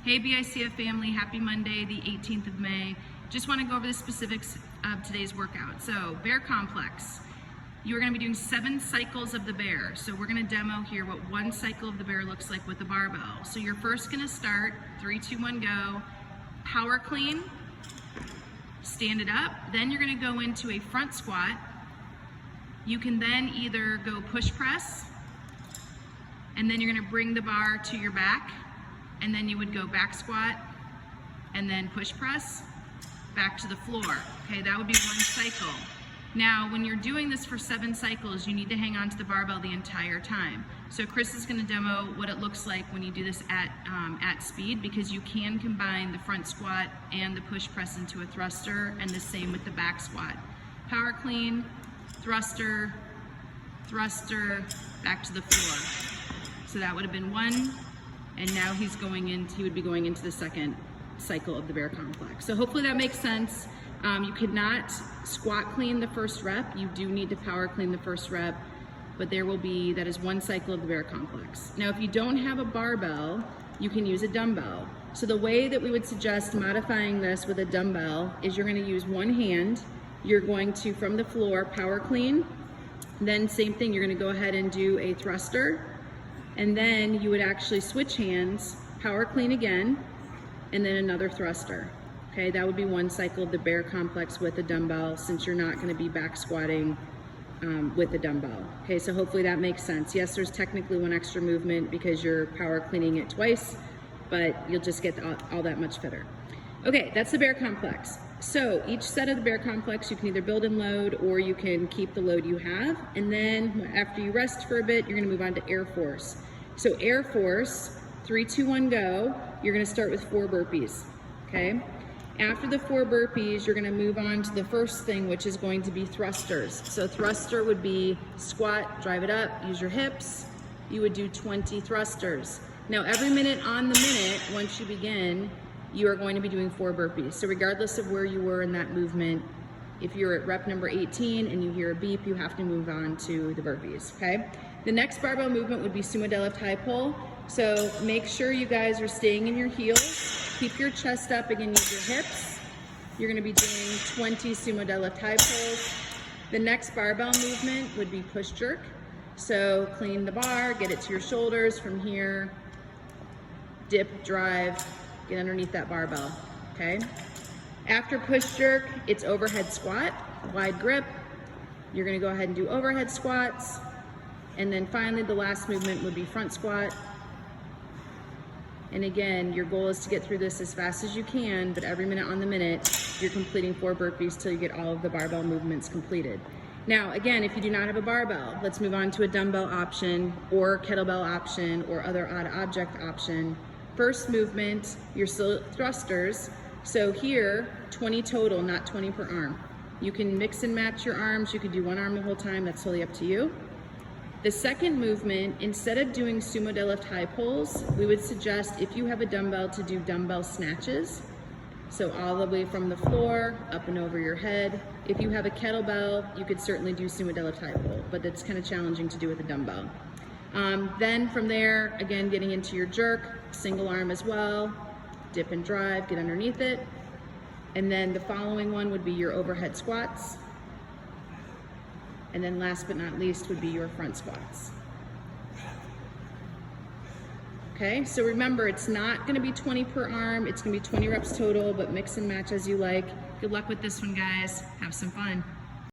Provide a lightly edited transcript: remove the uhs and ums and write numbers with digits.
Hey BICF family, happy Monday, the 18th of May. Just want to go over the specifics of today's workout. So, bear complex. You're going to be doing 7 cycles of the bear. So we're going to demo here what one cycle of the bear looks like with the barbell. So you're first going to start, 3, 2, 1, go. Power clean, stand it up. Then you're going to go into a front squat. You can then either go push press, and then you're going to bring the bar to your back, and then you would go back squat, and then push press, back to the floor. Okay, that would be one cycle. Now, when you're doing this for 7 cycles, you need to hang on to the barbell the entire time. So Chris is going to demo what it looks like when you do this at speed, because you can combine the front squat and the push press into a thruster, and the same with the back squat. Power clean, thruster, thruster, back to the floor. So that would have been 1. And now he would be going into the second cycle of the bear complex. So hopefully that makes sense. You could not squat clean the first rep. You do need to power clean the first rep, but that is 1 cycle of the bear complex. Now, if you don't have a barbell, you can use a dumbbell. So the way that we would suggest modifying this with a dumbbell is you're going to use one hand. You're going to, from the floor, power clean. Then same thing, you're going to go ahead and do a thruster. And then you would actually switch hands, power clean again, and then another thruster. Okay, that would be 1 cycle of the bear complex with a dumbbell, since you're not going to be back squatting with a dumbbell. Okay, so hopefully that makes sense. Yes, there's technically 1 extra movement because you're power cleaning it twice, but you'll just get all that much fitter. Okay, that's the bear complex. So each set of the bear complex, you can either build and load, or you can keep the load you have. And then after you rest for a bit, you're going to move on to air force. So air force, 3, 2, 1, go. You're going to start with 4 burpees. Okay. After the 4 burpees, you're going to move on to the first thing, which is going to be thrusters. So thruster would be squat, drive it up, use your hips. You would do 20 thrusters. Now every minute on the minute, once you begin, you are going to be doing 4 burpees. So regardless of where you were in that movement, if you're at rep number 18 and you hear a beep, you have to move on to the burpees, okay? The next barbell movement would be sumo deadlift high pull. So make sure you guys are staying in your heels. Keep your chest up, again, use your hips. You're gonna be doing 20 sumo deadlift high pulls. The next barbell movement would be push jerk. So clean the bar, get it to your shoulders. From here, dip, drive, get underneath that barbell, okay? After push jerk, it's overhead squat, wide grip. You're gonna go ahead and do overhead squats. And then finally, the last movement would be front squat. And again, your goal is to get through this as fast as you can, but every minute on the minute, you're completing 4 burpees till you get all of the barbell movements completed. Now, again, if you do not have a barbell, let's move on to a dumbbell option or kettlebell option or other odd object option. First movement, your thrusters. So here, 20 total, not 20 per arm. You can mix and match your arms. You could do 1 arm the whole time. That's totally up to you. The second movement, instead of doing sumo deadlift high pulls, we would suggest, if you have a dumbbell, to do dumbbell snatches. So all the way from the floor, up and over your head. If you have a kettlebell, you could certainly do sumo deadlift high pull, but it's kind of challenging to do with a dumbbell. Then from there, again, getting into your jerk, single arm as well, dip and drive, get underneath it. And then the following one would be your overhead squats. And then last but not least would be your front squats. Okay, so remember, it's not gonna be 20 per arm, it's gonna be 20 reps total, but mix and match as you like. Good luck with this one, guys. Have some fun.